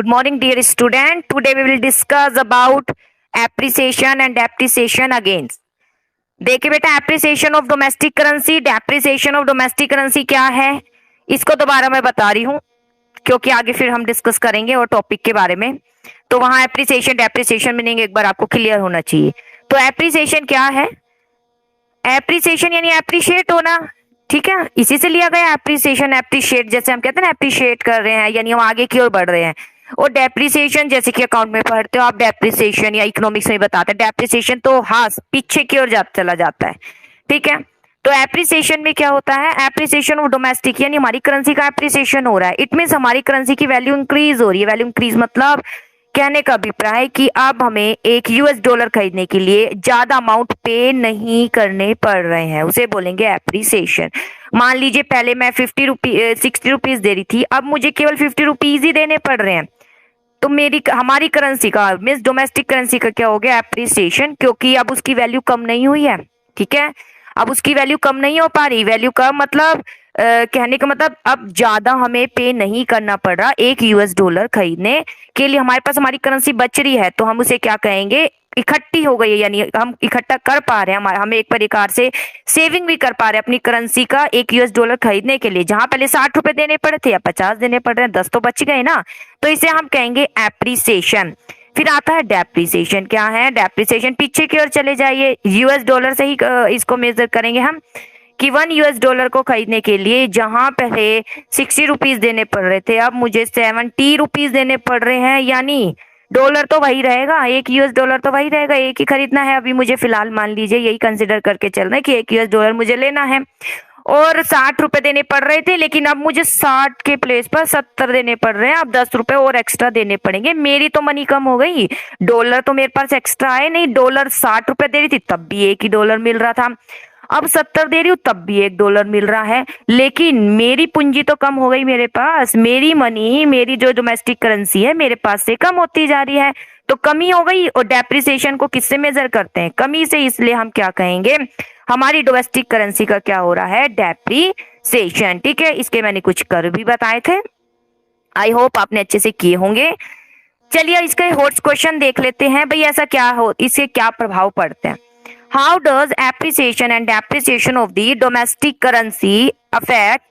Good morning, dear student. Today we will discuss about appreciation and depreciation against. देखिए बेटा, appreciation of domestic currency, depreciation of domestic currency क्या है, इसको दोबारा मैं बता रही हूँ क्योंकि आगे फिर हम डिस्कस करेंगे और टॉपिक के बारे में। तो वहां एप्रिसिएशन डेप्रिसिएशन मीनिंग एक बार आपको क्लियर होना चाहिए। तो एप्रिसिएशन क्या है? एप्रिसिएशन यानी एप्रिशिएट होना, ठीक है, इसी से लिया गया एप्रिसिएशन। एप्रिशिएट जैसे हम कहते हैं ना, एप्रिशिएट कर रहे हैं यानी हम आगे की ओर बढ़ रहे हैं। और डेप्रिसिएशन जैसे कि अकाउंट में पढ़ते हो आप, डेप्रिसिएशन या इकोनॉमिक्स में बताते हैं, डेप्रिसिएशन तो हाँ पीछे की ओर चला जाता है, ठीक है। तो एप्रिसिएशन में क्या होता है? एप्रिसिएशन ऑफ डोमेस्टिक यानी हमारी करेंसी का एप्रिसिएशन हो रहा है। इट मीन्स हमारी करेंसी की वैल्यू इंक्रीज हो रही है। वैल्यू इंक्रीज मतलब कहने का अभिप्राय कि अब हमें एक यूएस डॉलर खरीदने के लिए ज्यादा अमाउंट पे नहीं करने पड़ रहे हैं, उसे बोलेंगे एप्रिसिएशन। मान लीजिए पहले मैं 60 रुपीज दे रही थी, अब मुझे केवल 50 रुपीज ही देने पड़ रहे हैं। तो हमारी करेंसी का मीन्स डोमेस्टिक करेंसी का क्या हो गया? एप्रिसिएशन, क्योंकि अब उसकी वैल्यू कम नहीं हुई है, ठीक है। अब उसकी वैल्यू कम नहीं हो पा रही। वैल्यू कम मतलब कहने का मतलब अब ज्यादा हमें पे नहीं करना पड़ रहा एक यूएस डॉलर खरीदने के लिए। हमारे पास हमारी करेंसी बच रही है तो हम उसे क्या कहेंगे? इकट्ठी हो गई है, यानी हम इकट्ठा कर पा रहे हैं। हम एक प्रकार से सेविंग भी कर पा रहे हैं अपनी करेंसी का एक यूएस डॉलर खरीदने के लिए। जहां पहले 60 रुपए देने पड़े थे या 50 देने पड़ रहे हैं, 10 तो बच गए ना। तो इसे हम कहेंगे एप्रिसिएशन। फिर आता है डेप्रिसिएशन। क्या है डेप्रिसिएशन? पीछे की ओर चले जाइए, यूएस डॉलर से ही इसको मेजर करेंगे हम कि 1 यूएस डॉलर को खरीदने के लिए जहां पहले 60 रुपीज देने पड़ रहे थे, अब मुझे 70 रुपीज देने पड़ रहे हैं। यानी डॉलर तो वही रहेगा, एक यूएस डॉलर तो वही रहेगा, एक ही खरीदना है अभी मुझे। फिलहाल मान लीजिए यही कंसिडर करके चल रहे हैं कि एक यूएस डॉलर मुझे लेना है और 60 रुपए देने पड़ रहे थे, लेकिन अब मुझे 60 के प्लेस पर 70 देने पड़ रहे हैं। अब 10 रुपए और एक्स्ट्रा देने पड़ेंगे। मेरी तो मनी कम हो गई, डॉलर तो मेरे पास एक्स्ट्रा आए नहीं। डॉलर 60 रुपए दे रही थी तब भी एक ही डॉलर मिल रहा था, अब 70 दे रही हूँ तब भी एक डॉलर मिल रहा है, लेकिन मेरी पूंजी तो कम हो गई। मेरे पास मेरी मनी, मेरी जो डोमेस्टिक करेंसी है मेरे पास से कम होती जा रही है, तो कमी हो गई। और डेप्रिसिएशन को किससे मेजर करते हैं? कमी से। इसलिए हम क्या कहेंगे? हमारी डोमेस्टिक करेंसी का क्या हो रहा है? डेप्रिसिएशन, ठीक है। इसके मैंने कुछ कर भी बताए थे, आई होप आपने अच्छे से किए होंगे। चलिए इसका हॉट क्वेश्चन देख लेते हैं। भाई ऐसा क्या हो, इससे क्या प्रभाव पड़ते हैं? How does appreciation and depreciation of the domestic currency affect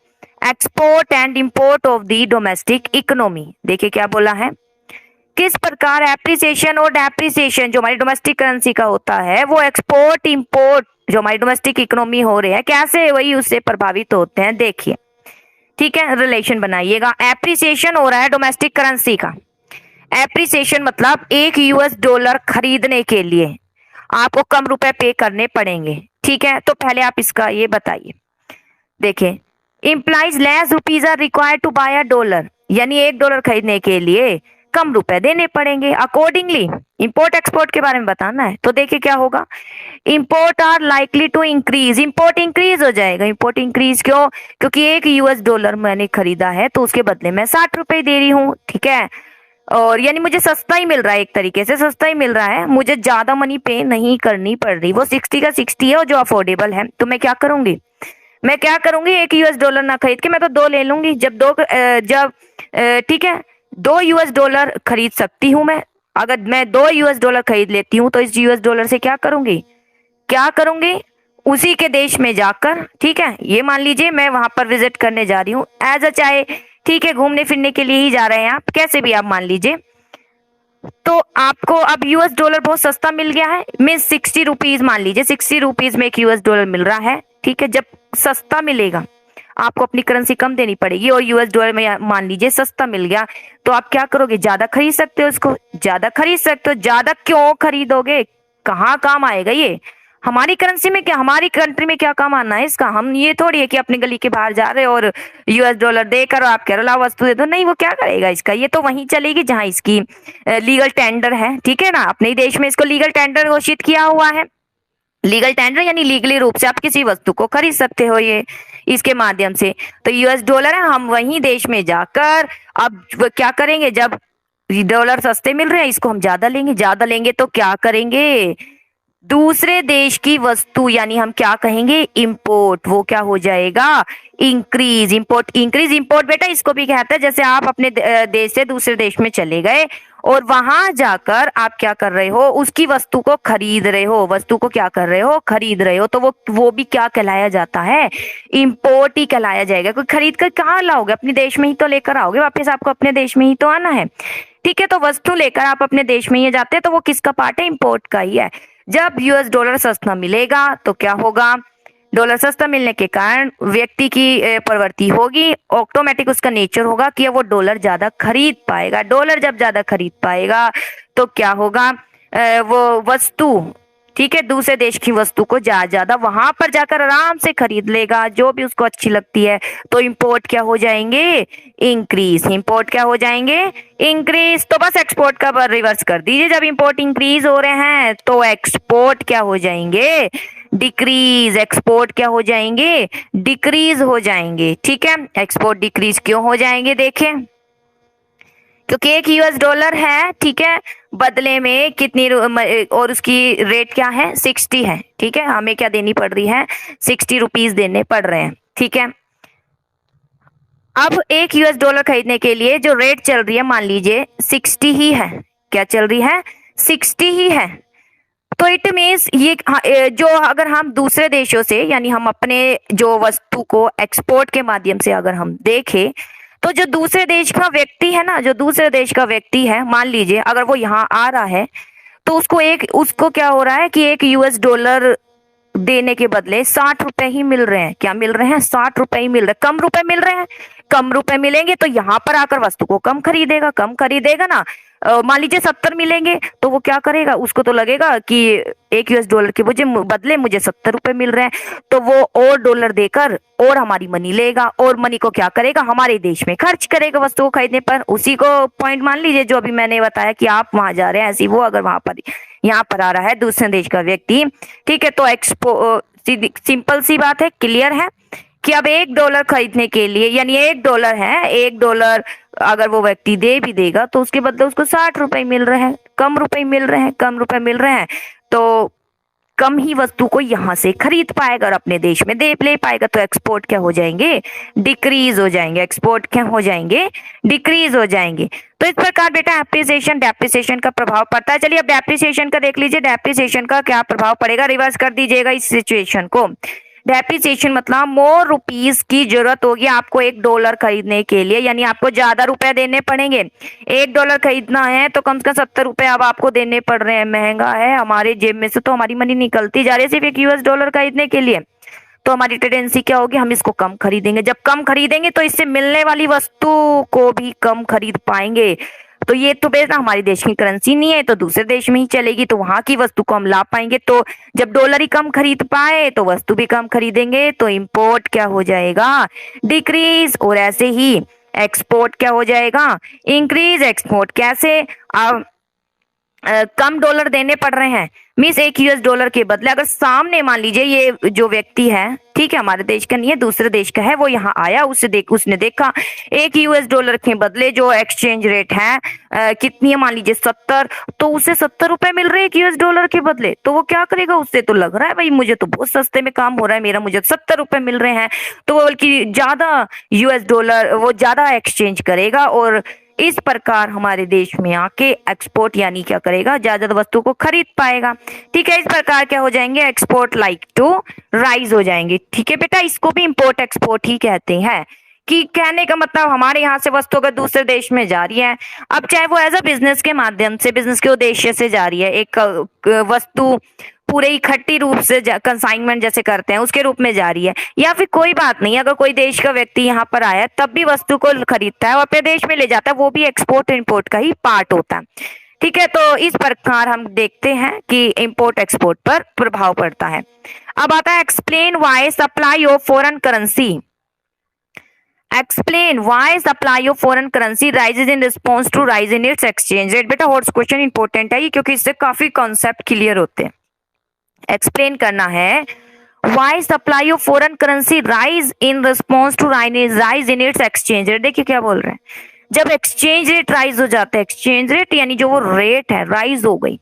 export and import of the domestic economy? देखिए क्या बोला है, किस प्रकार एप्रिसिएशन और डेप्रिसिएशन जो हमारी डोमेस्टिक करेंसी का होता है वो एक्सपोर्ट इंपोर्ट जो हमारी डोमेस्टिक इकोनॉमी हो रही है कैसे वही उससे प्रभावित होते हैं। देखिए, ठीक है, रिलेशन बनाइएगा। एप्रिसिएशन हो रहा है डोमेस्टिक करेंसी का। एप्रिसिएशन मतलब एक यूएस डॉलर खरीदने के लिए आपको कम रुपए पे करने पड़ेंगे, ठीक है। तो पहले आप इसका ये बताइए। देखिए, implies less rupees are required to buy a dollar, यानी एक डॉलर खरीदने के लिए कम रुपए देने पड़ेंगे। अकॉर्डिंगली इंपोर्ट एक्सपोर्ट के बारे में बताना है, तो देखिए क्या होगा। Import are likely to increase, import increase हो जाएगा। इंपोर्ट इंक्रीज क्यों? क्योंकि एक यूएस डॉलर मैंने खरीदा है तो उसके बदले में 60 रुपए दे रही हूँ, ठीक है। और यानी मुझे सस्ता ही मिल रहा है, एक तरीके से सस्ता ही मिल रहा है, मुझे ज्यादा मनी पे नहीं करनी पड़ रही। वो 60 का 60 है और जो अफोर्डेबल है। तो मैं क्या करूंगी? एक यूएस डॉलर ना खरीद के मैं तो 2 ले लूंगी। ठीक है, 2 यूएस डॉलर खरीद सकती हूँ मैं। अगर मैं 2 यूएस डॉलर खरीद लेती हूँ तो इस यूएस डॉलर से क्या करूंगी? उसी के देश में जाकर, ठीक है, ये मान लीजिए मैं वहां पर विजिट करने जा रही हूँ एज अ, चाहे ठीक है घूमने फिरने के लिए ही जा रहे हैं आप, कैसे भी आप मान लीजिए, तो आपको अब यूएस डॉलर बहुत सस्ता मिल गया है। मीन्स 60 रुपीज, मान लीजिए 60 रुपीज में एक यूएस डॉलर मिल रहा है, ठीक है। जब सस्ता मिलेगा आपको अपनी करेंसी कम देनी पड़ेगी और यूएस डॉलर में मान लीजिए सस्ता मिल गया, तो आप क्या करोगे? ज्यादा खरीद सकते हो उसको, ज्यादा खरीद सकते हो। ज्यादा क्यों खरीदोगे? कहाँ काम आएगा ये? हमारी करेंसी में क्या, हमारी कंट्री में क्या काम आना है इसका? हम ये थोड़ी है कि अपनी गली के बाहर जा रहे हो और यूएस डॉलर देकर आप कह रहे ला वस्तु दे दो, नहीं। वो क्या करेगा इसका? ये तो वहीं चलेगी जहां इसकी लीगल टेंडर है, ठीक है ना। अपने ही देश में इसको लीगल टेंडर घोषित किया हुआ है। लीगल टेंडर यानी लीगली रूप से आप किसी वस्तु को खरीद सकते हो ये इसके माध्यम से। तो यूएस डॉलर है, हम वहीं देश में जाकर अब क्या करेंगे? जब डॉलर सस्ते मिल रहे हैं इसको हम ज्यादा लेंगे। तो क्या करेंगे? दूसरे देश की वस्तु यानी हम क्या कहेंगे, इंपोर्ट, वो क्या हो जाएगा, इंक्रीज। इंपोर्ट, इंक्रीज, इंपोर्ट बेटा इसको भी कहते हैं, जैसे आप अपने देश से दूसरे देश में चले गए और वहां जाकर आप क्या कर रहे हो, उसकी वस्तु को खरीद रहे हो, वस्तु को क्या कर रहे हो, खरीद रहे हो, तो वो भी क्या कहलाया जाता है, इंपोर्ट ही कहलाया जाएगा। कोई खरीद कर कहाँ लाओगे, अपने देश में ही तो लेकर आओगे वापस, आपको अपने देश में ही तो आना है। ठीक है, तो वस्तु लेकर आप अपने देश में ही जाते हैं तो वो किसका पार्ट है, इंपोर्ट का ही है। जब यूएस डॉलर सस्ता मिलेगा तो क्या होगा, डॉलर सस्ता मिलने के कारण व्यक्ति की प्रवृत्ति होगी, ऑटोमेटिक उसका नेचर होगा कि वो डॉलर ज्यादा खरीद पाएगा। डॉलर जब ज्यादा खरीद पाएगा तो क्या होगा, वो वस्तु, ठीक है, दूसरे देश की वस्तु को ज्यादा वहां पर जाकर आराम से खरीद लेगा जो भी उसको अच्छी लगती है। तो इंपोर्ट क्या हो जाएंगे, इंक्रीज। इंपोर्ट क्या हो जाएंगे, इंक्रीज। तो बस एक्सपोर्ट का रिवर्स कर दीजिए, जब इंपोर्ट इंक्रीज हो रहे हैं तो एक्सपोर्ट क्या हो जाएंगे, डिक्रीज। एक्सपोर्ट क्या हो जाएंगे, डिक्रीज हो जाएंगे। ठीक है, एक्सपोर्ट डिक्रीज क्यों हो जाएंगे, देखें, क्योंकि एक यूएस डॉलर है, ठीक है, बदले में कितनी और उसकी रेट क्या है, 60 है। ठीक है, हमें क्या देनी पड़ रही है, 60 रुपीज देने पड़ रहे हैं। ठीक है, अब एक यूएस डॉलर खरीदने के लिए जो रेट चल रही है मान लीजिए 60 ही है, क्या चल रही है, 60 ही है। तो इट मीन्स ये जो अगर हम दूसरे देशों से यानी हम अपने जो वस्तु को एक्सपोर्ट के माध्यम से अगर हम देखें तो जो दूसरे देश का व्यक्ति है ना, जो दूसरे देश का व्यक्ति है, मान लीजिए अगर वो यहाँ आ रहा है तो उसको क्या हो रहा है कि एक यूएस डॉलर देने के बदले 60 रुपए ही मिल रहे हैं। क्या मिल रहे हैं, 60 रुपए ही मिल रहे हैं, कम रुपए मिल रहे हैं। कम रुपए मिलेंगे तो यहाँ पर आकर वस्तु को कम खरीदेगा ना। मान लीजिए 70 मिलेंगे तो वो क्या करेगा, उसको तो लगेगा कि एक यूएस डॉलर के बदले मुझे 70 रुपए मिल रहे हैं, तो वो और डॉलर देकर और हमारी मनी लेगा और मनी को क्या करेगा, हमारे देश में खर्च करेगा वस्तु को खरीदने पर। उसी को पॉइंट मान लीजिए जो अभी मैंने बताया कि आप वहां जा रहे हैं, ऐसी वो अगर वहां पर यहाँ पर आ रहा है दूसरे देश का व्यक्ति, ठीक है, तो सिंपल सी बात है, क्लियर है कि अब $1 खरीदने के लिए यानी $1 है, $1 अगर वो व्यक्ति दे भी देगा तो उसके बदले उसको 60 रुपए मिल रहे हैं, कम रुपए मिल रहे हैं, तो कम ही वस्तु को यहाँ से खरीद पाएगा और अपने देश में दे ले पाएगा। तो एक्सपोर्ट क्या हो जाएंगे, डिक्रीज हो जाएंगे। एक्सपोर्ट क्या हो जाएंगे, डिक्रीज हो जाएंगे। तो इस प्रकार बेटा एप्रिसिएशन डेप्रिसिएशन का प्रभाव पड़ता है। चलिए अब डेप्रिसिएशन का देख लीजिए, डेप्रिसिएशन का क्या प्रभाव पड़ेगा, रिवर्स कर दीजिएगा इस सिचुएशन को। डेप्रिसिएशन मतलब मोर रुपीज की जरूरत होगी आपको $1 खरीदने के लिए, यानी आपको ज्यादा रुपए देने पड़ेंगे। $1 खरीदना है तो कम से कम 70 रुपए अब आपको देने पड़ रहे हैं। महंगा है, हमारे जेब में से तो हमारी मनी निकलती जा रही है सिर्फ एक यूएस डॉलर खरीदने के लिए। तो हमारी टेंडेंसी क्या होगी, हम इसको कम खरीदेंगे। जब कम खरीदेंगे तो इससे मिलने वाली वस्तु को भी कम खरीद पाएंगे। तो ये तो बेटा हमारे देश की करेंसी नहीं है, तो दूसरे देश में ही चलेगी, तो वहां की वस्तु को हम ला पाएंगे। तो जब डॉलर ही कम खरीद पाए तो वस्तु भी कम खरीदेंगे, तो इंपोर्ट क्या हो जाएगा, डिक्रीज। और ऐसे ही एक्सपोर्ट क्या हो जाएगा, इंक्रीज। एक्सपोर्ट कैसे, अब कम डॉलर देने पड़ रहे हैं, मीन्स एक यूएस डॉलर के बदले अगर सामने मान लीजिए ये जो व्यक्ति है, ठीक है, हमारे देश का नहीं है दूसरे देश का है, वो यहाँ आया, उसने देखा एक यूएस डॉलर के बदले जो एक्सचेंज रेट है कितनी है, मान लीजिए 70, तो उसे 70 रुपए मिल रहे हैं एक यूएस डॉलर के बदले। तो वो क्या करेगा, उससे तो लग रहा है भाई मुझे तो बहुत सस्ते में काम हो रहा है मेरा, मुझे 70 रुपए मिल रहे हैं, तो वो बल्कि ज्यादा यूएस डॉलर वो ज्यादा एक्सचेंज करेगा और इस प्रकार हमारे देश में आके एक्सपोर्ट यानी क्या करेगा, ज्यादा वस्तु को खरीद पाएगा। ठीक है, इस प्रकार क्या हो जाएंगे, एक्सपोर्ट लाइक टू राइज हो जाएंगे। ठीक है बेटा, इसको भी इंपोर्ट एक्सपोर्ट ही कहते हैं। कि कहने का मतलब हमारे यहाँ से वस्तु अगर दूसरे देश में जा रही है, अब चाहे वो एज अ बिजनेस के माध्यम से, बिजनेस के उद्देश्य से जा रही है, एक वस्तु पूरे इकट्ठी रूप से कंसाइनमेंट जैसे करते हैं उसके रूप में जा रही है, या फिर कोई बात नहीं अगर कोई देश का व्यक्ति यहाँ पर आया तब भी वस्तु को खरीदता है और अपने देश में ले जाता है, वो भी एक्सपोर्ट इंपोर्ट का ही पार्ट होता है। ठीक है, तो इस प्रकार हम देखते हैं कि इंपोर्ट एक्सपोर्ट पर प्रभाव पड़ता है। अब आता है explain why supply of foreign currency, explain why supply of foreign currency rises in response to rise in its exchange rate. बेटा हॉट क्वेश्चन इंपॉर्टेंट है क्योंकि इससे काफी कॉन्सेप्ट क्लियर होते हैं। एक्सप्लेन करना है why supply of foreign currency rise in response to rise in its exchange rate. देखिए क्या बोल रहे हैं, जब एक्सचेंज रेट राइज हो जाता है, एक्सचेंज रेट यानी जो वो रेट है राइज हो गई,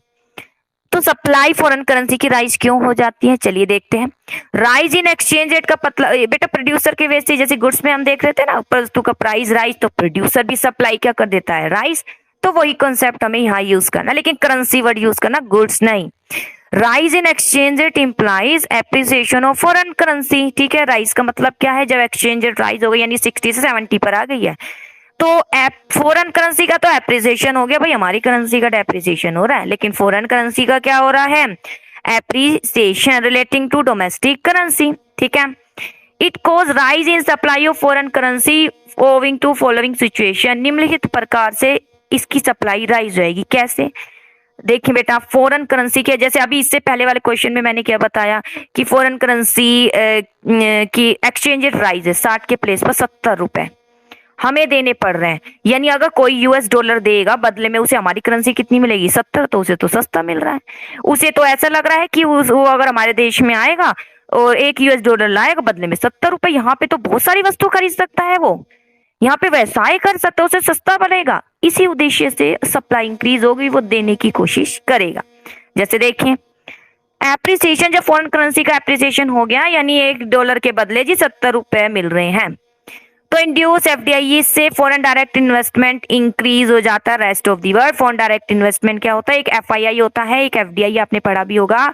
तो सप्लाई फॉरेन करेंसी की राइज क्यों हो जाती है, चलिए देखते हैं। राइज इन एक्सचेंज रेट का मतलब बेटा प्रोड्यूसर के वजह से, जैसे गुड्स में हम देख रहे थे ना वस्तु का प्राइस राइज, तो प्रोड्यूसर भी सप्लाई क्या कर देता है, राइज। तो वही कॉन्सेप्ट हमें यहाँ यूज करना, लेकिन करेंसी वर्ड यूज करना, गुड्स नहीं। Rise in exchange rate implies appreciation of foreign currency, ठीक है। राइज का मतलब क्या है, जब एक्सचेंज रेट राइज हो गई यानी 60 से 70 पर आ गई है, तो फॉरेन करेंसी का तो एप्रिसिएशन हो गया भाई, हमारी करेंसी का डेप्रिसिएशन हो रहा है, लेकिन फॉरेन करेंसी का क्या हो रहा है, appreciation relating to domestic currency, ठीक है। It cause rise in supply of foreign currency owing to following situation, निम्नलिखित प्रकार से इसकी सप्लाई राइज जाएगी। कैसे, देखिए बेटा, फॉरेन करेंसी के जैसे अभी इससे पहले वाले क्वेश्चन में मैंने क्या बताया कि फॉरेन करेंसी की एक्सचेंज रेट राइज है, 60 के प्लेस पर 70 रुपए हमें देने पड़ रहे हैं, यानी अगर कोई यूएस डॉलर देगा बदले में उसे हमारी करेंसी कितनी मिलेगी, 70, तो उसे तो सस्ता मिल रहा है। उसे तो ऐसा लग रहा है कि वो अगर हमारे देश में आएगा और 1 यूएस डॉलर लाएगा बदले में 70 रुपए, यहाँ पे तो बहुत सारी वस्तु खरीद सकता है, वो यहाँ पे व्यवसाय कर सकता है, उसे सस्ता पड़ेगा। इसी उद्देश्य से सप्लाई इंक्रीज होगी, वो देने की कोशिश करेगा। जैसे देखें एप्रिसिएशन, जब फॉरेन करेंसी का एप्रिसिएशन हो गया यानी 1 डॉलर के बदले जी 70 रुपए मिल रहे हैं, तो इंड्यूस एफडीआई से फॉरेन डायरेक्ट इन्वेस्टमेंट इंक्रीज हो जाता है rest of the world. Foreign direct investment क्या होता है, एक एफआईआई होता है, एक एफडीआई, आपने पढ़ा भी होगा,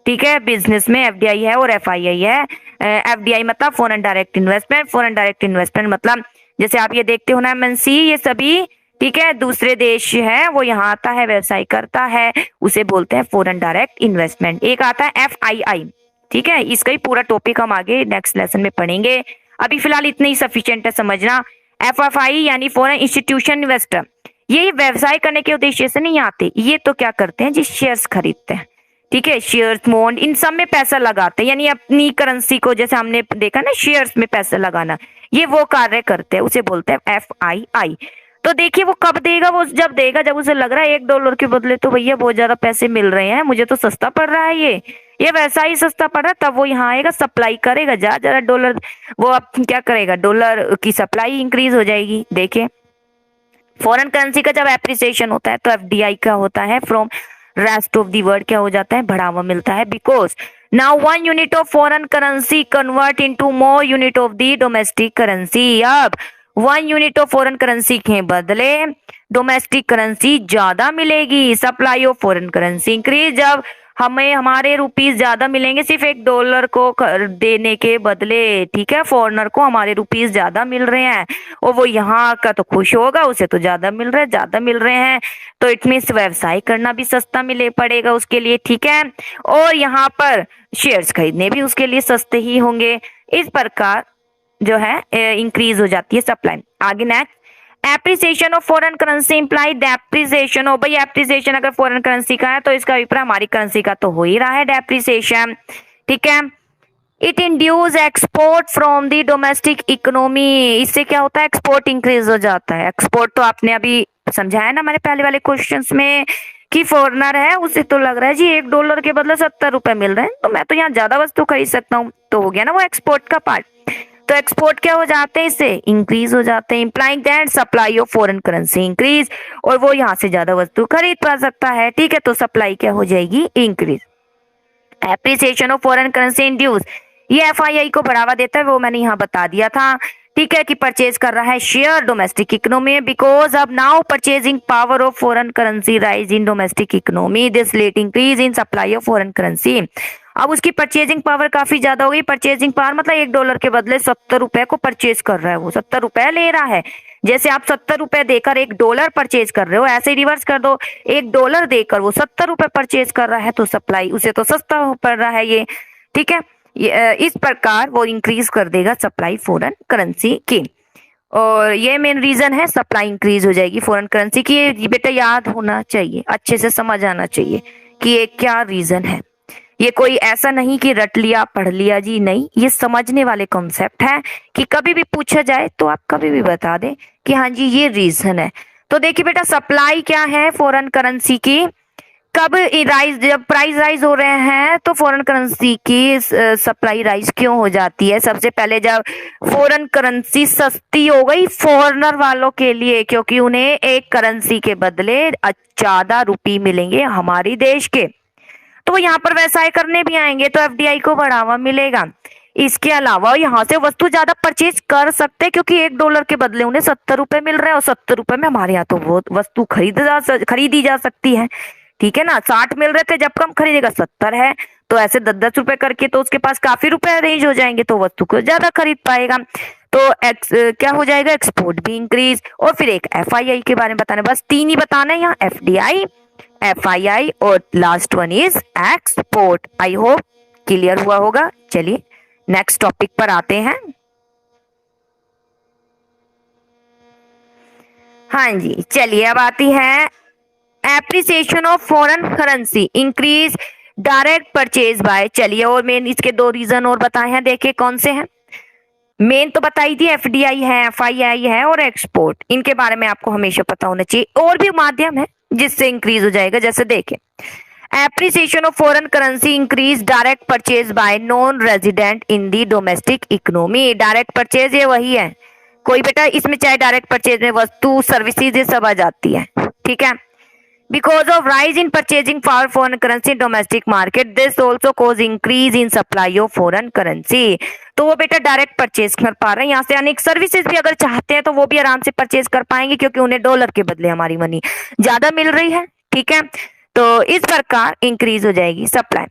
ठीक है। बिजनेस में एफडीआई है और एफआईआई है। एफडीआई मतलब foreign direct investment, foreign direct investment मतलब जैसे आप ये देखते हो ना एमएनसी, ये सभी ठीक है दूसरे देश है, वो यहाँ आता है, व्यवसाय करता है, उसे बोलते हैं फॉरेन डायरेक्ट इन्वेस्टमेंट। एक आता है एफआईआई, ठीक है, इसका ही पूरा टॉपिक हम आगे नेक्स्ट लेसन में पढ़ेंगे, अभी फिलहाल इतना ही सफिशिएंट है समझना। एफएफआई यानी फॉरेन इंस्टीट्यूशन इन्वेस्टर, ये व्यवसाय करने के उद्देश्य से नहीं आते, ये तो क्या करते हैं जी, शेयर्स खरीदते हैं, ठीक है, शेयर्स बॉन्ड इन सब में पैसा लगाते हैं, यानी अपनी करेंसी को, जैसे हमने देखा ना शेयर्स में पैसा लगाना, ये वो कार्य करते हैं, उसे बोलते हैं एफआईआई। तो देखिए वो कब देगा, वो जब देगा जब उसे लग रहा है 1 डॉलर के बदले तो भैया बहुत ज्यादा पैसे मिल रहे हैं, मुझे तो सस्ता पड़ रहा है, ये वैसा ही सस्ता पड़ रहा है, तब वो यहाँ आएगा, सप्लाई करेगा, ज्यादा डॉलर, वो अब क्या करेगा, डॉलर की सप्लाई इंक्रीज हो जाएगी। देखिए फॉरेन करेंसी का जब एप्रिसिएशन होता है तो एफडीआई का होता है from rest of the world क्या हो जाता है, बढ़ावा मिलता है, because now 1 unit of foreign currency convert into more unit of the domestic currency. अब 1 यूनिट ऑफ फॉरेन करेंसी के बदले डोमेस्टिक करेंसी ज्यादा मिलेगी, supply of foreign currency increase, जब हमें हमारे रुपीस ज्यादा मिलेंगे सिर्फ 1 डॉलर को देने के बदले, ठीक है, फॉरेनर को हमारे रुपीस ज्यादा मिल रहे हैं और वो यहाँ का तो खुश होगा, उसे तो ज्यादा मिल रहे हैं, तो इट मीन्स व्यवसाय करना भी सस्ता मिले पड़ेगा उसके लिए, ठीक है, और यहाँ पर शेयर्स खरीदने भी उसके लिए सस्ते ही होंगे। इस प्रकार जो है इंक्रीज हो जाती है सप्लाई। आगे next, appreciation of foreign currency imply depreciation हो, भाई एप्रिसिएशन अगर फॉरेन करेंसी का है तो इसका अभिप्राय हमारी करेंसी का तो हो ही रहा है डेप्रिसिएशन, ठीक है। It induce export from the domestic economy, इससे क्या होता है, एक्सपोर्ट इंक्रीज हो जाता है। एक्सपोर्ट तो आपने अभी समझाया ना हमारे पहले वाले क्वेश्चंस में कि फॉरेनर है उसे तो लग रहा है जी 1 डॉलर के बदले 70 रुपए मिल रहे हैं, तो मैं तो यहाँ ज्यादा वस्तु खरीद सकता हूँ, तो हो गया ना वो एक्सपोर्ट का पार्ट। तो एक्सपोर्ट क्या हो जाते हैं, इससे इंक्रीज हो जाते हैं, implying that supply of foreign currency increase, और वो यहाँ से ज्यादा वस्तु खरीद पा सकता है, ठीक है, तो सप्लाई क्या हो जाएगी, increase. Appreciation of foreign currency induce, ये एफआईआई को बढ़ावा देता है, वो मैंने यहाँ बता दिया था, ठीक है, कि परचेज कर रहा है शेयर डोमेस्टिक इकोनॉमी में, बिकॉज अब now purchasing power of foreign currency rise in domestic economy, this let increase in supply of foreign currency. अब उसकी परचेजिंग पावर काफी ज्यादा हो गई, परचेजिंग पावर मतलब 1 डॉलर के बदले 70 रुपए को परचेज कर रहा है, वो 70 रुपए ले रहा है, जैसे आप 70 रुपए देकर 1 डॉलर परचेज कर रहे हो, ऐसे ही रिवर्स कर दो, 1 डॉलर देकर वो 70 रुपए परचेज कर रहा है, तो सप्लाई उसे तो सस्ता पड़ रहा है ये, ठीक है, इस प्रकार वो इंक्रीज कर देगा सप्लाई फॉरेन करेंसी की, और ये मेन रीजन है सप्लाई इंक्रीज हो जाएगी फॉरेन करेंसी की। ये बेटा याद होना चाहिए, अच्छे से समझ आना चाहिए कि ये क्या रीजन है, ये कोई ऐसा नहीं कि रट लिया पढ़ लिया जी, नहीं, ये समझने वाले कॉन्सेप्ट है कि कभी भी पूछा जाए तो आप कभी भी बता दें कि हाँ जी ये रीजन है। तो देखिए बेटा सप्लाई क्या है फॉरेन करेंसी की, कब राइज, जब प्राइस राइज हो रहे हैं तो फॉरेन करेंसी की सप्लाई राइज क्यों हो जाती है, सबसे पहले जब फॉरेन करेंसी सस्ती हो गई फॉरेनर वालों के लिए, क्योंकि उन्हें एक करेंसी के बदले ज्यादा रुपये मिलेंगे हमारी देश के, तो वो यहाँ पर व्यवसाय करने भी आएंगे तो एफडीआई को बढ़ावा मिलेगा। इसके अलावा यहाँ से वस्तु ज्यादा परचेज कर सकते हैं क्योंकि $1 के बदले उन्हें ₹70 मिल रहे हैं और ₹70 में हमारे यहाँ तो वो वस्तु खरीदी जा सकती है। ठीक है ना, 60 मिल रहे थे, जब कम खरीदेगा 70 है, तो ऐसे 10-10 रुपए करके तो उसके पास काफी रुपए अरेंज हो जाएंगे तो वस्तु को ज्यादा खरीद पाएगा। तो क्या हो जाएगा, एक्सपोर्ट भी इंक्रीज। और फिर एक एफआईआई के बारे में बताना, बस 3 ही बताना है यहाँ, एफडीआई, एफआईआई और last one is export. I hope clear हुआ होगा। चलिए नेक्स्ट टॉपिक पर आते हैं। हाँ जी, चलिए अब आती है appreciation of foreign currency increase direct purchase by. चलिए और मेन इसके 2 रीजन और बताए हैं, देखिए कौन से हैं। मेन तो बताई थी एफडीआई है, एफआईआई है और एक्सपोर्ट, इनके बारे में आपको हमेशा पता होना चाहिए। और भी माध्यम है जिससे इंक्रीज हो जाएगा, जैसे देखिए appreciation of foreign currency increase direct purchase by non resident in the domestic economy. Direct purchase ये वही है, कोई बेटा इसमें चाहे डायरेक्ट परचेज में वस्तु सर्विसेज ये सब आ जाती है। ठीक है, because of rise in purchasing for foreign currency in domestic market, this also cause increase in supply of foreign currency। तो वो बेटा डायरेक्ट परचेज कर पा रहे हैं, यहाँ से अनेक सर्विसेज भी अगर चाहते हैं तो वो भी आराम से परचेज कर पाएंगे क्योंकि उन्हें $1 के बदले हमारी मनी ज्यादा मिल रही है। ठीक है, तो इस प्रकार इंक्रीज हो जाएगी सप्लाई।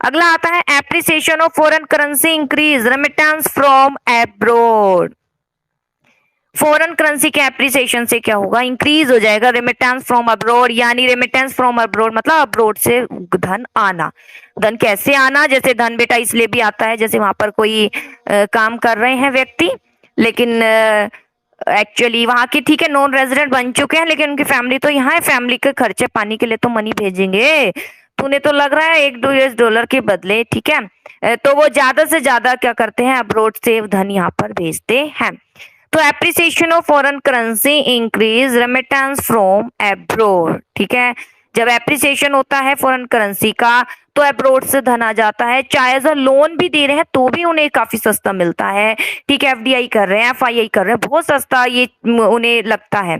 अगला आता है appreciation of foreign currency increase remittance from abroad. Foreign currency के एप्रिसिएशन से क्या होगा, इंक्रीज हो जाएगा रेमिटेंस फ्रॉम अब्रोड। यानी रेमिटेंस फ्रॉम अब्रोड मतलब अब्रोड से धन आना। धन कैसे आना, जैसे धन बेटा इसलिए भी आता है जैसे वहां पर कोई काम कर रहे हैं व्यक्ति, लेकिन एक्चुअली वहां के ठीक है नॉन रेजिडेंट बन चुके हैं लेकिन उनकी फैमिली तो यहाँ है, फैमिली के खर्चे पानी के लिए तो मनी भेजेंगे, तो उन्हें तो लग रहा है $1 के बदले। ठीक है, तो वो ज्यादा से ज्यादा क्या करते हैं, अब्रोड से धन यहाँ पर भेजते हैं। तो appreciation of foreign currency increase remittance from abroad. ठीक है, जब एप्रिसिएशन होता है फॉरेन करेंसी का तो अब्रोड से धन आ जाता है, चाहे अगर लोन भी दे रहे हैं तो भी उन्हें काफी सस्ता मिलता है। ठीक है, एफडीआई कर रहे हैं, एफआईआई कर रहे हैं, बहुत सस्ता ये उन्हें लगता है।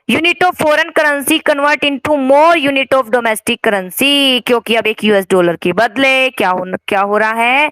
Unit of foreign currency convert into more unit of domestic currency, क्योंकि अब एक $1 के बदले क्या हो रहा है,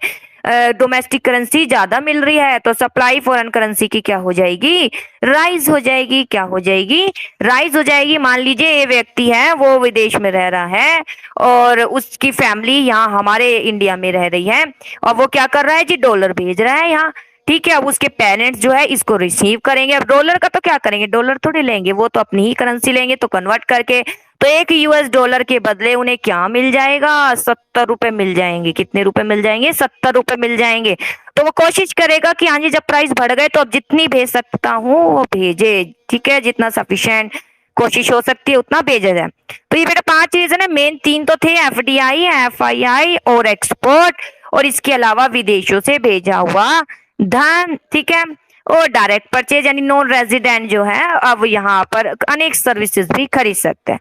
डोमेस्टिक करेंसी ज्यादा मिल रही है तो सप्लाई फॉरेन करेंसी की क्या हो जाएगी, राइज हो जाएगी। क्या हो जाएगी, राइज हो जाएगी। मान लीजिए ये व्यक्ति है वो विदेश में रह रहा है और उसकी फैमिली यहाँ हमारे इंडिया में रह रही है और वो क्या कर रहा है जी, $1 भेज रहा है यहाँ। ठीक है, अब उसके पेरेंट्स जो है इसको रिसीव करेंगे। अब $1 का तो क्या करेंगे, $1 थोड़ी लेंगे, वो तो अपनी ही करेंसी लेंगे, तो कन्वर्ट करके तो एक $1 के बदले उन्हें क्या मिल जाएगा, ₹70 मिल जाएंगे। कितने रुपए मिल जाएंगे, ₹70 मिल जाएंगे। तो वो कोशिश करेगा कि हाँ जी जब प्राइस बढ़ गए तो अब जितनी भेज सकता हूँ वो भेजे। ठीक है, जितना सफिशिएंट कोशिश हो सकती है उतना भेजा जाए। तो ये बेटा 5 रीजन है, मेन 3 तो थे, एफडीआई, एफआईआई और एक्सपोर्ट, और इसके अलावा विदेशों से भेजा हुआ धन। ठीक है, और डायरेक्ट परचेज यानी नॉन रेजिडेंट जो है अब यहाँ पर अनेक सर्विसेज भी खरीद सकते हैं।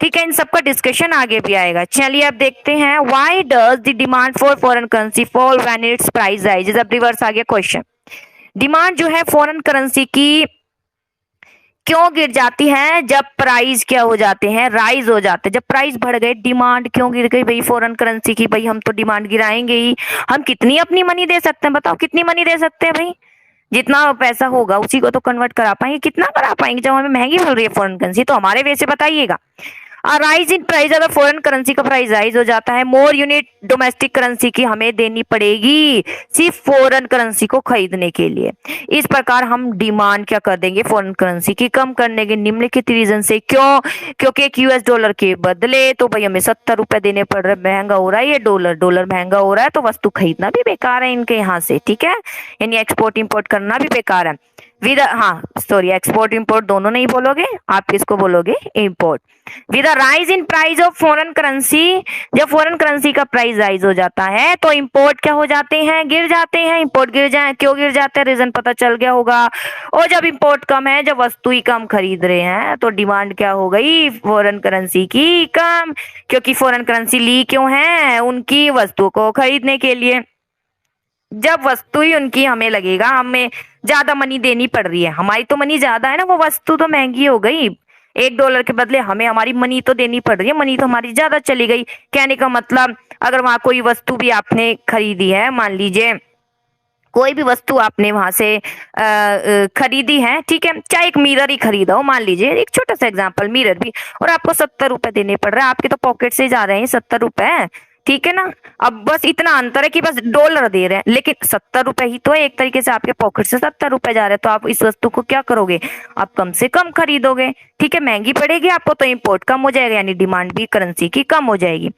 ठीक है, इन सबका डिस्कशन आगे भी आएगा। चलिए अब देखते हैं, why does the demand for foreign currency fall when it's price rises. अब रिवर्स आ गया क्वेश्चन, डिमांड जो है फॉरेन करेंसी की क्यों गिर जाती है जब प्राइस क्या हो जाते हैं, राइज हो जाते हैं। जब प्राइस बढ़ गए डिमांड क्यों गिर गई भाई फॉरेन करेंसी की, भाई हम तो डिमांड गिराएंगे ही। हम कितनी अपनी मनी दे सकते हैं, बताओ कितनी मनी दे सकते हैं भाई, जितना पैसा होगा उसी को तो कन्वर्ट करा पाएंगे। कितना करा पाएंगे जब हमें महंगी मिल रही है फॉरेन करेंसी, तो हमारे वे से बताइएगा। राइज इन प्राइस, अगर फॉरेन करेंसी का प्राइस राइज हो जाता है, मोर यूनिट डोमेस्टिक करेंसी की हमें देनी पड़ेगी सिर्फ फॉरेन करेंसी को खरीदने के लिए। इस प्रकार हम डिमांड क्या कर देंगे फॉरेन करेंसी की कम करने के निम्नलिखित रीजन से। क्यों, क्योंकि एक $1 के बदले तो भाई हमें ₹70 देने पड़ रहे, महंगा हो रहा है ये डॉलर महंगा हो रहा है, तो वस्तु खरीदना भी बेकार है इनके यहाँ से। ठीक है, यानी एक्सपोर्ट इंपोर्ट करना भी बेकार है। एक्सपोर्ट इंपोर्ट दोनों नहीं बोलोगे, आप किसको बोलोगे, import. With rise in price of foreign currency, जब फॉरेन करेंसी का प्राइस राइज हो जाता है तो इंपोर्ट क्या हो जाते हैं, गिर जाते हैं। इंपोर्ट गिर जाए, क्यों गिर जाते हैं, रीजन पता चल गया होगा। और जब इंपोर्ट कम है, जब वस्तु ही कम खरीद रहे हैं तो डिमांड क्या हो गई फॉरेन करेंसी की कम, क्योंकि फॉरेन करेंसी ली क्यों है, उनकी वस्तु को खरीदने के लिए। जब वस्तु ही उनकी हमें लगेगा हमें ज्यादा मनी देनी पड़ रही है, हमारी तो मनी ज्यादा है ना, वो वस्तु तो महंगी हो गई, $1 के बदले हमें हमारी मनी तो देनी पड़ रही है, मनी तो हमारी ज्यादा चली गई। कहने का मतलब अगर वहां कोई वस्तु भी आपने खरीदी है, मान लीजिए कोई भी वस्तु आपने वहां से खरीदी है, ठीक है, चाहे एक मिरर ही खरीदा हो, मान लीजिए एक छोटा सा एग्जांपल, मिरर भी, और आपको 70 रुपए देने पड़ रहे हैं, आपके तो पॉकेट से जा रहे हैं 70 रुपए, ठीक है ना। अब बस इतना अंतर है कि बस डॉलर दे रहे हैं, लेकिन 70 रुपए ही तो है, एक तरीके से आपके पॉकेट से 70 रुपए जा रहे हैं, तो आप इस वस्तु को क्या करोगे, आप कम से कम खरीदोगे, ठीक है। महंगी पड़ेगी आपको तो इम्पोर्ट कम हो जाएगा, यानी डिमांड भी करेंसी की कम हो जाएगी।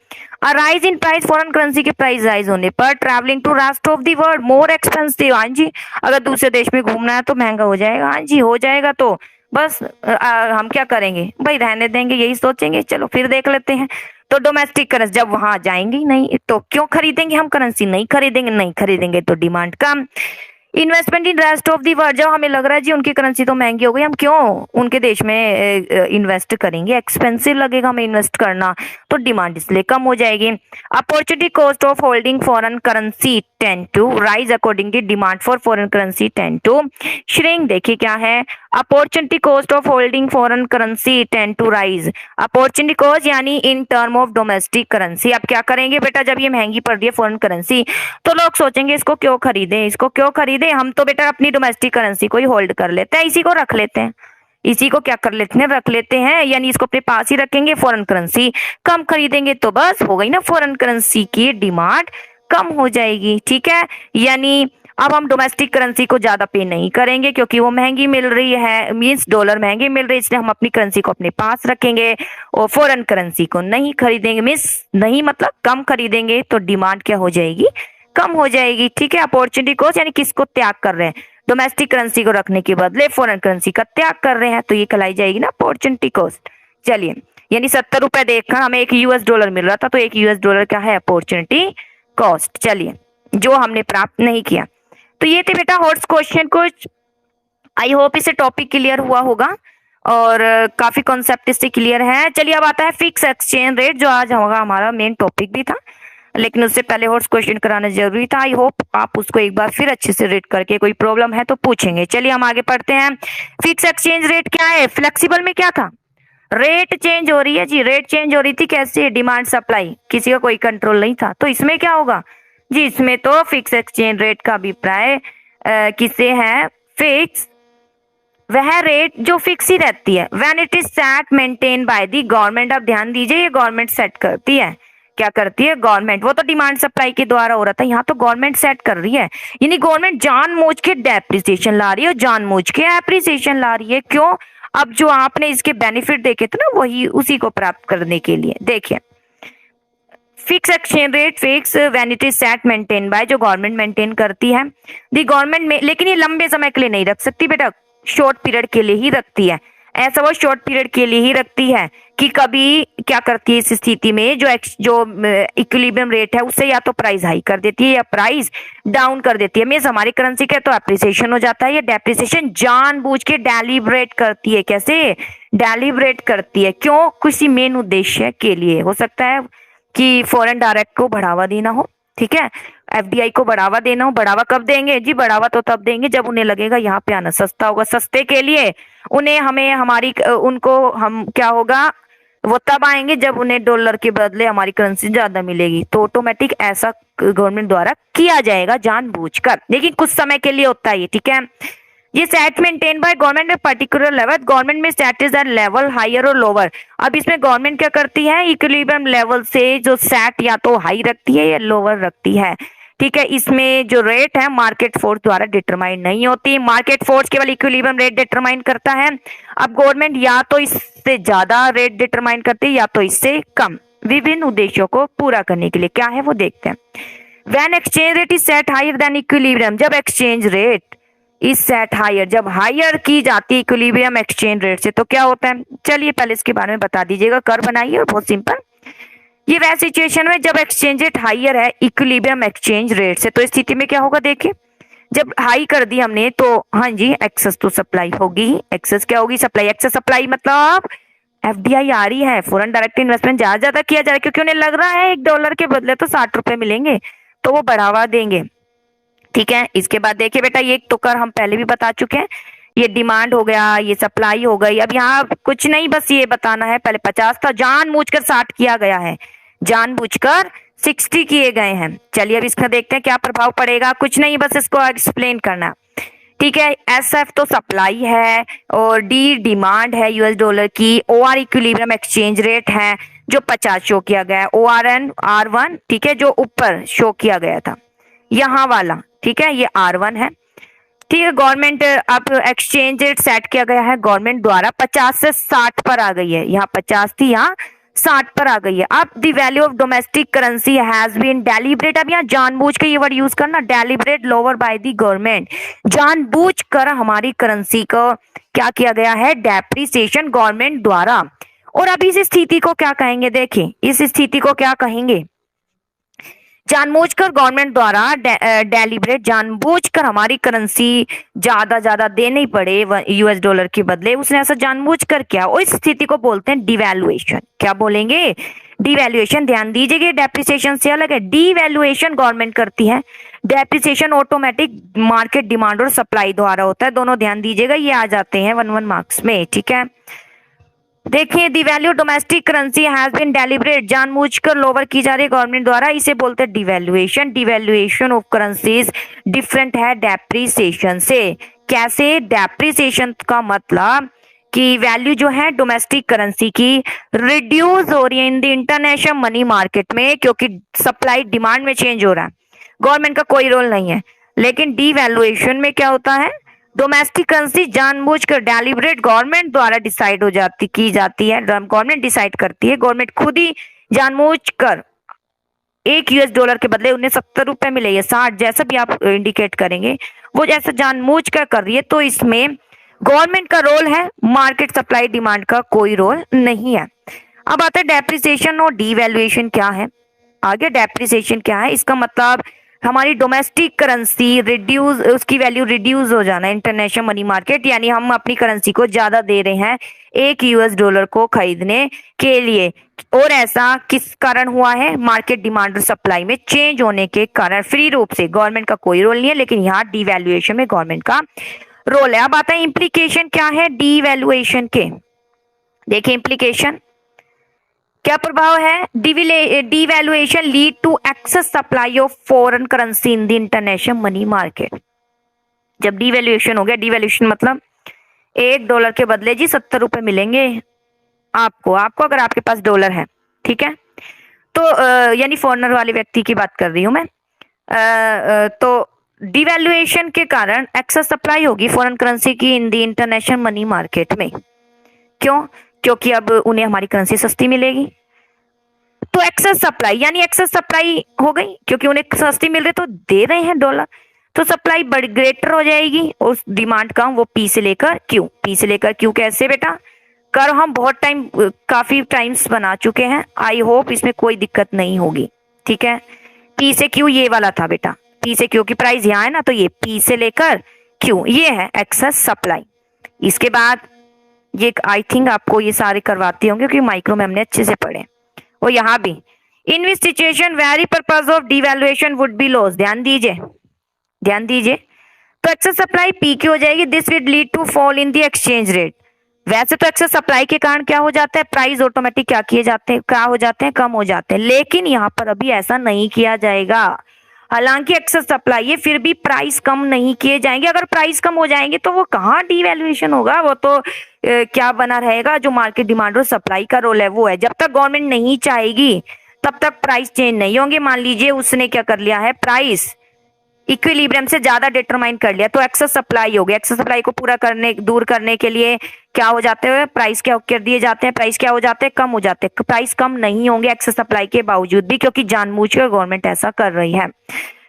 Rise in price, foreign currency के प्राइस राइज होने पर travelling to rest of the world more expensive, हाँ जी, अगर दूसरे देश में घूमना है तो महंगा हो जाएगा, हाँ जी हो जाएगा। तो बस हम क्या करेंगे भाई, रहने देंगे, यही सोचेंगे, चलो फिर देख लेते हैं। तो डोमेस्टिक करेंसी जब वहां जाएंगे ही नहीं तो क्यों खरीदेंगे हम करेंसी, नहीं खरीदेंगे, नहीं खरीदेंगे तो demand come. Investment in rest of the world, जब हमें लग रहा है जी उनकी करेंसी तो महंगी हो गई, हम क्यों उनके देश में इन्वेस्ट करेंगे, एक्सपेंसिव लगेगा हमें इन्वेस्ट करना, तो डिमांड इसलिए कम हो जाएगी। Opportunity cost of holding foreign currency tend to rise accordingly demand for foreign currency tend to shrink. देखिए क्या है, opportunity cost of holding foreign currency tend to rise, opportunity cost यानी in term of domestic currency. अब क्या करेंगे बेटा, जब ये महंगी पड़ रही है फॉरेन करेंसी, तो लोग सोचेंगे इसको क्यों खरीदें, इसको क्यों खरीदें, हम तो बेटा अपनी डोमेस्टिक करेंसी को ही होल्ड कर लेते हैं, इसी को रख लेते हैं, इसी को क्या कर लेते हैं, रख लेते हैं, यानी इसको अपने पास ही रखेंगे, फॉरेन करेंसी कम खरीदेंगे, तो बस हो गई ना फॉरेन करेंसी की डिमांड कम हो जाएगी, ठीक है। यानी अब हम डोमेस्टिक करेंसी को ज्यादा पे नहीं करेंगे क्योंकि वो महंगी मिल रही है, मींस डॉलर महंगी मिल रही है, इसलिए हम अपनी करेंसी को अपने पास रखेंगे और फॉरेन करेंसी को नहीं खरीदेंगे, मींस नहीं मतलब कम खरीदेंगे, तो डिमांड क्या हो जाएगी, कम हो जाएगी, ठीक है। अपॉर्चुनिटी कॉस्ट यानी किसको त्याग कर रहे हैं, डोमेस्टिक करेंसी को रखने के बदले फॉरेन करेंसी का त्याग कर रहे हैं, तो ये कहलाई जाएगी ना अपॉर्चुनिटी कॉस्ट। चलिए, यानी 70 रुपए देखकर हमें $1 मिल रहा था, तो $1 क्या है, अपॉर्चुनिटी कॉस्ट। चलिए, जो हमने प्राप्त नहीं किया। तो ये थे बेटा हॉट्स क्वेश्चन कुछ, आई होप इसे टॉपिक क्लियर हुआ होगा और काफी कॉन्सेप्ट इससे क्लियर है। चलिए अब आता है फिक्स एक्सचेंज रेट, जो आज होगा हमारा मेन टॉपिक भी था, लेकिन उससे पहले हॉट्स क्वेश्चन कराना जरूरी था। आई होप आप उसको एक बार फिर अच्छे से रीड करके कोई प्रॉब्लम है तो पूछेंगे। चलिए हम आगे पढ़ते हैं। फिक्स एक्सचेंज रेट क्या है, फ्लेक्सिबल में क्या था, रेट चेंज हो रही है जी, रेट चेंज हो रही थी, कैसे, डिमांड सप्लाई, किसी का कोई कंट्रोल नहीं था, तो इसमें क्या होगा जी, इसमें तो फिक्स एक्सचेंज रेट का अभिप्राय किससे है, फिक्स, वह रेट जो फिक्स ही रहती है, when it is set maintain bye the government. अब ध्यान दीजिए, ये गवर्नमेंट सेट करती है, क्या करती है गवर्नमेंट, वो तो डिमांड सप्लाई के द्वारा हो रहा था, यहाँ तो गवर्नमेंट सेट कर रही है, यानी गवर्नमेंट जानबूझ के डेप्रिसिएशन ला रही है और जानबूझ के एप्रिसिएशन ला रही है, क्यों, अब जो आपने इसके बेनिफिट देखे थे ना, वही उसी को प्राप्त करने के लिए। देखिए, fix exchange rate fix when it is set maintain bye, जो गवर्नमेंट मेंटेन करती है, दी गवर्नमेंट में, लेकिन ये लंबे समय के लिए नहीं रख सकती बेटा, शॉर्ट पीरियड के लिए ही रखती है, ऐसा वो शॉर्ट पीरियड के लिए ही रखती है कि कभी क्या करती है इस स्थिति में, जो इक्विलिब्रियम रेट है उससे या तो प्राइस हाई कर देती है या प्राइस डाउन कर देती है, मींस हमारी करेंसी का तो एप्रिसिएशन हो जाता है, या डेप्रिसिएशन जानबूझ के डेलिब्रेट करती है, कैसे डेलिब्रेट करती है, क्यों, किसी मेन उद्देश्य के लिए, हो सकता है कि फॉरेन डायरेक्ट को बढ़ावा देना हो, ठीक है, एफडीआई को बढ़ावा देना हो। बढ़ावा कब देंगे जी, बढ़ावा तो तब देंगे जब उन्हें लगेगा यहाँ पे आना सस्ता होगा, सस्ते के लिए उन्हें हमें हमारी उनको हम क्या होगा, वो तब आएंगे जब उन्हें डॉलर के बदले हमारी करेंसी ज्यादा मिलेगी, तो ऑटोमेटिक ऐसा गवर्नमेंट द्वारा किया जाएगा जानबूझकर, लेकिन कुछ समय के लिए होता है ये, ठीक है। ये सेट मेंटेन बाय गवर्नमेंट में पर्टिकुलर लेवल, गवर्नमेंट में set is that level higher और लोअर। अब इसमें गवर्नमेंट क्या करती है, इक्विलिब्रियम लेवल से जो सेट या तो हाई रखती है या लोअर रखती है, ठीक है। इसमें जो रेट है मार्केट फोर्स द्वारा डिटरमाइन नहीं होती, मार्केट फोर्स केवल इक्विलिब्रियम रेट डिटरमाइन करता है। अब गवर्नमेंट या तो इससे ज्यादा रेट डिटरमाइन करती है या तो इससे कम, विभिन्न उद्देश्यों को पूरा करने के लिए, क्या है वो देखते हैं। When exchange rate is set higher than equilibrium, जब exchange rate is set higher, जब हायर की जाती है इक्विलिब्रियम एक्सचेंज रेट से, तो क्या होता है, चलिए पहले इसके बारे में बता दीजिएगा, कर बनाइए, बहुत सिंपल। ये वह सिचुएशन है जब एक्सचेंज रेट हायर है इक्विलिब्रियम एक्सचेंज रेट से, तो इस स्थिति में क्या होगा, देखिए जब हाई कर दी हमने तो हाँ जी एक्सेस तो सप्लाई होगी, एक्सेस क्या होगी, सप्लाई, एक्सेस सप्लाई मतलब एफडीआई आ रही है, फॉरेन डायरेक्ट इन्वेस्टमेंट ज्यादा किया जा रहा है, क्योंकि उन्हें लग रहा है $1 के बदले तो 60 रुपए मिलेंगे, तो वो बढ़ावा देंगे, ठीक है। इसके बाद देखिए बेटा, ये एक तो कर हम पहले भी बता चुके हैं ये डिमांड हो गया, ये सप्लाई हो गई। अब यहाँ कुछ नहीं, बस ये बताना है, पहले 50 था, जानबूझकर 60 किया गया है, जानबूझकर 60 किए गए हैं। चलिए अब इसका देखते हैं क्या प्रभाव पड़ेगा। कुछ नहीं, बस इसको एक्सप्लेन करना। ठीक है, एस एफ तो सप्लाई है और डी डिमांड है यूएस डॉलर की, O R equilibrium exchange rate है जो 50 शो किया गया है, ओ आर एन R1, ठीक है, जो ऊपर शो किया गया था यहाँ वाला, ठीक है, ये R1 है। ठीक है, गवर्नमेंट अब एक्सचेंज रेट सेट किया गया है गवर्नमेंट द्वारा, 50 से 60 पर आ गई है, यहाँ 50 थी, यहाँ 60 पर आ गई है। अब the value of domestic currency has been deliberate, अब यहाँ जानबूझ के ये वर्ड यूज करना, deliberate lower by the government, जानबूझ कर हमारी करेंसी को क्या किया गया है, डेप्रिसिएशन गवर्नमेंट द्वारा। और अब इस स्थिति को क्या कहेंगे, देखिए इस स्थिति को क्या कहेंगे, जानबूझकर गवर्नमेंट द्वारा डेलिब्रेट, जानबूझकर हमारी करेंसी ज्यादा देनी पड़े यूएस डॉलर के बदले, उसने ऐसा जानबूझकर किया, और इस स्थिति को बोलते हैं डिवैल्यूएशन। क्या बोलेंगे, डिवैल्यूएशन। ध्यान दीजिए, डेप्रिसिएशन से अलग है, डिवैल्यूएशन गवर्नमेंट करती है, डेप्रिसिएशन ऑटोमेटिक मार्केट डिमांड और सप्लाई द्वारा होता है। दोनों ध्यान दीजिएगा, ये आ जाते हैं 1 मार्क्स में। ठीक है, देखिए the value domestic currency has been deliberate, जानबूझकर लोअर की जा रही है गवर्नमेंट द्वारा, इसे बोलते हैं devaluation. Devaluation of currencies different है डेप्रिसिएशन से। कैसे, डेप्रिसिएशन का मतलब कि वैल्यू जो है डोमेस्टिक करेंसी की रिड्यूस हो रही है इन द इंटरनेशनल मनी मार्केट में, क्योंकि सप्लाई डिमांड में चेंज हो रहा है, गवर्नमेंट का कोई रोल नहीं है। लेकिन डिवैल्यूएशन में क्या होता है, डोमेस्टिक करेंसी जानबूझकर डेलिब्रेट गवर्नमेंट द्वारा डिसाइड हो जाती की जाती है, गवर्नमेंट डिसाइड करती है, गवर्नमेंट खुद ही जानबूझकर एक यूएस डॉलर के बदले उन्हें 70 रुपए मिले या 60, जैसा भी आप इंडिकेट करेंगे, वो जैसा जानबूझकर कर रही है, तो इसमें गवर्नमेंट का रोल है, मार्केट सप्लाई डिमांड का कोई रोल नहीं है। अब आता है डेप्रिसिएशन और डिवैल्यूएशन क्या है। आगे डेप्रिसिएशन क्या है, इसका मतलब हमारी डोमेस्टिक करेंसी रिड्यूस, उसकी वैल्यू रिड्यूस हो जाना इंटरनेशनल मनी मार्केट, यानी हम अपनी करेंसी को ज्यादा दे रहे हैं एक यूएस डॉलर को खरीदने के लिए, और ऐसा किस कारण हुआ है, मार्केट डिमांड और सप्लाई में चेंज होने के कारण। फ्री रूप से गवर्नमेंट का कोई रोल नहीं है, लेकिन यहाँ डिवैल्यूएशन में गवर्नमेंट का रोल है। अब आता है इम्प्लीकेशन क्या है डिवैल्यूएशन के। देखिए इम्प्लीकेशन क्या प्रभाव है, devaluation lead to excess supply of foreign currency in the international money market. जब डिवैल्यूएशन हो गया, डिवैल्यूएशन मतलब $1 के बदले जी 70 रुपए मिलेंगे आपको अगर आपके पास डॉलर है, ठीक है, तो यानी फॉरेनर वाले व्यक्ति की बात कर रही हूं मैं। तो डिवैल्यूएशन के कारण एक्सेस सप्लाई होगी फॉरेन करेंसी की इन द इंटरनेशनल मनी मार्केट में। क्यों, क्योंकि अब उन्हें हमारी करेंसी सस्ती मिलेगी, तो एक्सेस सप्लाई, यानी एक्सेस सप्लाई हो गई, क्योंकि उन्हें सस्ती मिल रही तो दे रहे हैं डॉलर, तो सप्लाई बड़ी ग्रेटर हो जाएगी और डिमांड कम, वो पी से लेकर क्यू। कैसे बेटा, कर हम बहुत टाइम, काफी टाइम्स बना चुके हैं, आई होप इसमें कोई दिक्कत नहीं होगी। ठीक है, पी से क्यू ये वाला था बेटा, पी से क्यू की प्राइस यहाँ है ना, तो ये पी से लेकर क्यू, ये है एक्सेस सप्लाई। इसके बाद ये आई थिंक आपको ये सारे करवाते होंगे क्योंकि माइक्रो में हमने अच्छे से पढ़े, और यहाँ भी in which situation very purpose of devaluation would be loss. ध्यान दीजिए, तो एक्सेस सप्लाई पी की हो जाएगी, this would lead to fall in the exchange rate. वैसे तो एक्सेस सप्लाई के कारण क्या हो जाता है, प्राइस ऑटोमेटिक क्या हो जाते हैं, कम हो जाते हैं, लेकिन यहाँ पर अभी ऐसा नहीं किया जाएगा। हालांकि एक्सेस सप्लाई है, फिर भी प्राइस कम नहीं किए जाएंगे। अगर प्राइस कम हो जाएंगे तो वो कहाँ डिवैल्यूएशन होगा, वो तो क्या बना रहेगा, जो मार्केट डिमांड और सप्लाई का रोल है वो है। जब तक गवर्नमेंट नहीं चाहेगी तब तक प्राइस चेंज नहीं होंगे। मान लीजिए उसने क्या कर लिया है, प्राइस इक्विलिब्रियम से ज्यादा डिटरमाइन कर लिया, तो एक्सेस सप्लाई हो गया। एक्सेस सप्लाई को दूर करने के लिए क्या हो जाते हैं, प्राइस क्या कर दिए जाते हैं, प्राइस क्या हो जाते हैं, कम हो जाते हैं। प्राइस कम नहीं होंगे एक्सेस सप्लाई के बावजूद भी, क्योंकि जानबूझकर गवर्नमेंट ऐसा कर रही है।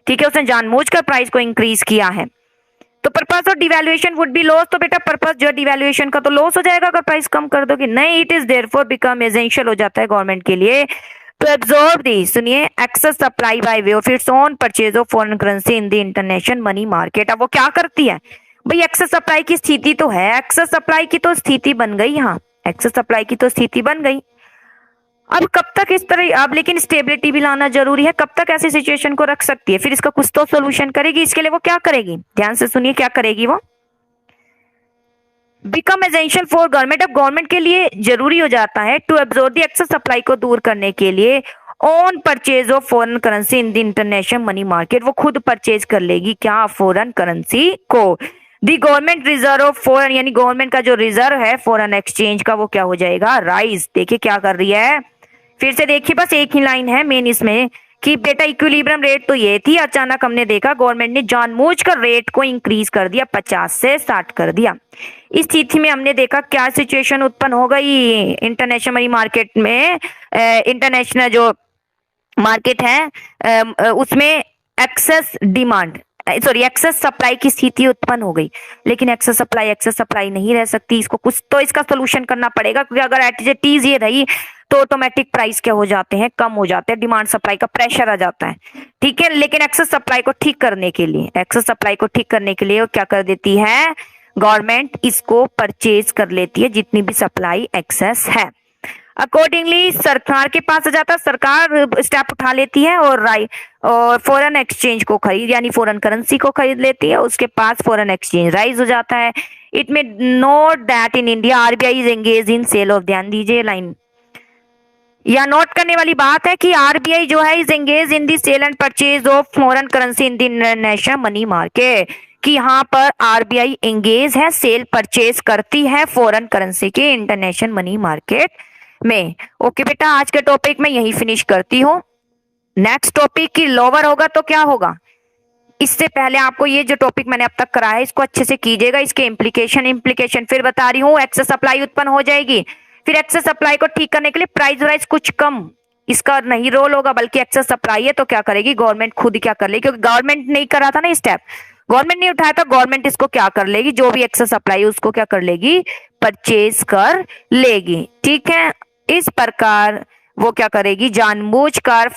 ठीक है, उसने जानबूझकर प्राइस को इंक्रीज किया है। तो purpose of devaluation would be loss, तो बेटा पर्पस जो डिवैल्यूएशन का तो लॉस हो जाएगा अगर प्राइस कम कर दोगे। नहीं, it is therefore become essential हो जाता है गवर्नमेंट के लिए to absorb the, सुनिए, excess supply by way of its own purchase of foreign currency in the international money market। अब वो क्या करती है भाई, एक्सेस सप्लाई की स्थिति तो है, एक्सेस सप्लाई की तो स्थिति बन गई, यहाँ एक्सेस सप्लाई की तो स्थिति बन गई। अब कब तक इस तरह, अब लेकिन स्टेबिलिटी भी लाना जरूरी है, कब तक ऐसी सिचुएशन को रख सकती है, फिर इसका कुछ तो सोल्यूशन करेगी। इसके लिए वो क्या करेगी, ध्यान से सुनिए क्या करेगी, वो बिकम एसेंशियल फॉर गवर्नमेंट, अब गवर्नमेंट के लिए जरूरी हो जाता है to absorb the excess supply को दूर करने के लिए on purchase of foreign currency in the international money market, वो खुद परचेज कर लेगी क्या, फॉरेन करेंसी को। The government reserve of foreign, यानी गवर्नमेंट का जो रिजर्व है फॉरेन एक्सचेंज का, वो क्या हो जाएगा, राइज। देखिए क्या कर रही है, फिर से देखिए, बस एक ही लाइन है मेन इसमें कि बेटा इक्विलिब्रियम रेट तो ये थी, अचानक हमने देखा गवर्नमेंट ने जानबूझकर रेट को इंक्रीज कर दिया, 50 से 60 कर दिया। इस स्थिति में हमने देखा क्या सिचुएशन उत्पन्न हो गई इंटरनेशनल मनी मार्केट में, इंटरनेशनल जो मार्केट है उसमें excess demand, sorry excess supply की स्थिति उत्पन्न हो गई। लेकिन एक्सेस सप्लाई नहीं रह सकती, इसको कुछ तो इसका सोल्यूशन करना पड़ेगा, क्योंकि अगर एटीज ये रही तो ऑटोमेटिक प्राइस क्या हो जाते हैं, कम हो जाते हैं, डिमांड सप्लाई का प्रेशर आ जाता है, ठीक है। लेकिन एक्सेस सप्लाई को ठीक करने के लिए वो क्या कर देती है, गवर्नमेंट इसको परचेज कर लेती है जितनी भी सप्लाई एक्सेस है। अकॉर्डिंगली सरकार के पास आ जाता है, सरकार स्टेप उठा लेती है और फॉरेन एक्सचेंज को खरीद, यानी फॉरेन करेंसी को खरीद लेती है, उसके पास फॉरेन एक्सचेंज राइज हो जाता है। इट में note that in India RBI is engage in sale of, ध्यान दीजिए लाइन, या नोट करने वाली बात है कि आरबीआई जो है is engage in the sale and purchase of foreign currency in the international money market, कि यहाँ पर आरबीआई एंगेज है, सेल परचेज करती है फॉरेन करेंसी के इंटरनेशनल मनी मार्केट में। ओके बेटा, आज के टॉपिक में यही फिनिश करती हूँ। नेक्स्ट टॉपिक की लोअर होगा तो क्या होगा, इससे पहले आपको ये जो टॉपिक मैंने अब तक कराया है इसको अच्छे से कीजिएगा, इसके इम्प्लीकेशन फिर बता रही हूँ। एक्सेस सप्लाई उत्पन्न हो जाएगी, फिर एक्सेस सप्लाई को ठीक करने के लिए प्राइस वाइज कुछ कम इसका नहीं रोल होगा, बल्कि एक्सेस सप्लाई है तो क्या करेगी गवर्नमेंट, खुद क्या कर लेगी, क्योंकि गवर्नमेंट नहीं करा था ना स्टेप, गवर्नमेंट नहीं उठाया था, गवर्नमेंट इसको क्या कर लेगी, जो भी एक्सेस सप्लाई है उसको क्या कर लेगी, परचेज कर लेगी, ठीक है। इस प्रकार वो क्या करेगी, जानबूझकर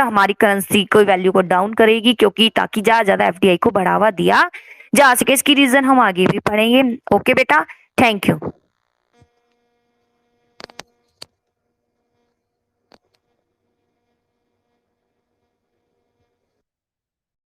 हमारी करेंसी को वैल्यू को डाउन करेगी, क्योंकि ताकि ज्यादा एफडीआई को बढ़ावा दिया जा सके। इसकी रीजन हम आगे भी पढ़ेंगे। ओके बेटा, थैंक यू।